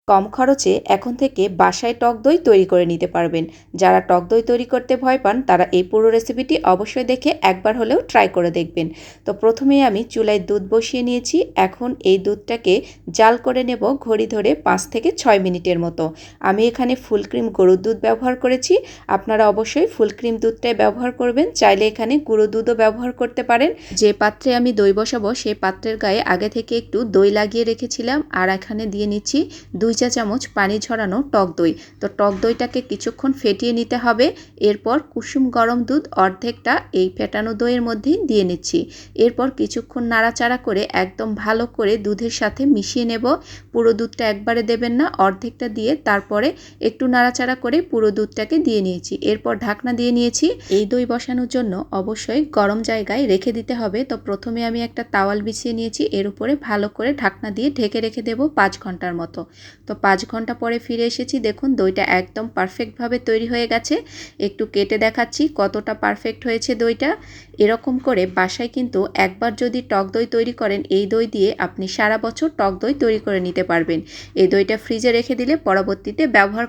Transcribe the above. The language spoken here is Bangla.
কম খরচে এখন থেকে বাসায় টক দই তৈরি করে নিতে পারবেন। যারা টক দই তৈরি করতে ভয় পান তারা এই পুরো রেসিপিটি অবশ্যই দেখে একবার হলেও ট্রাই করে দেখবেন। তো প্রথমেই আমি চুলায় দুধ বসিয়ে নিয়েছি। এখন এই দুধটাকে জাল করে নেব ঘড়ি ধরে 5 থেকে 6 মিনিটের মতো। আমি এখানে ফুল ক্রিম গরুর দুধ ব্যবহার করেছি। আপনারা অবশ্যই ফুল ক্রিম দুধটাই ব্যবহার করবেন। চাইলে এখানে গুঁড়ো দুধও ব্যবহার করতে পারেন। যে পাত্রে আমি দই বসাবো সেই পাত্রের গায়ে আগে থেকে একটু দই লাগিয়ে রেখেছিলাম। আর এখানে দিয়ে নিচ্ছি 2 চা চামচ পানি ঝরানো টক দই। তো টক দইটাকে কিছুক্ষণ ফেটিয়ে নিতে হবে। এরপর কুসুম গরম দুধ অর্ধেকটা এই ফেটানো দইয়ের মধ্যেই দিয়ে নিচ্ছি। এরপর কিছুক্ষণ নাড়াচাড়া করে একদম ভালো করে দুধের সাথে মিশিয়ে নেব। পুরো দুধটা একবারে দেবেন না, অর্ধেকটা দিয়ে তারপরে একটু নাড়াচাড়া করে পুরো দুধটাকে দিয়ে নিয়েছি। এরপর ঢাকনা দিয়ে নিয়েছি। এই দই বসানোর জন্য অবশ্যই গরম জায়গায় রেখে দিতে হবে। তো প্রথমে আমি একটা তাওয়াল বিছিয়ে নিয়েছি, এর উপরে ভালো করে ঢাকনা দিয়ে ঢেকে রেখে দেব 5 ঘন্টার মতো। তো 5 ঘন্টা পরে ফিরে এসেছি। দেখুন দইটা একদম পারফেক্টভাবে তৈরি হয়ে গেছে। একটু কেটে দেখাচ্ছি কতটা পারফেক্ট হয়েছে দইটা। এরকম করে বাসায় কিন্তু একবার যদি টক দই তৈরি করেন, এই দই দিয়ে আপনি সারা বছর টক দই তৈরি করে নিতে পারবেন। এই দইটা ফ্রিজে রেখে দিলে পরবর্তীতে ব্যবহার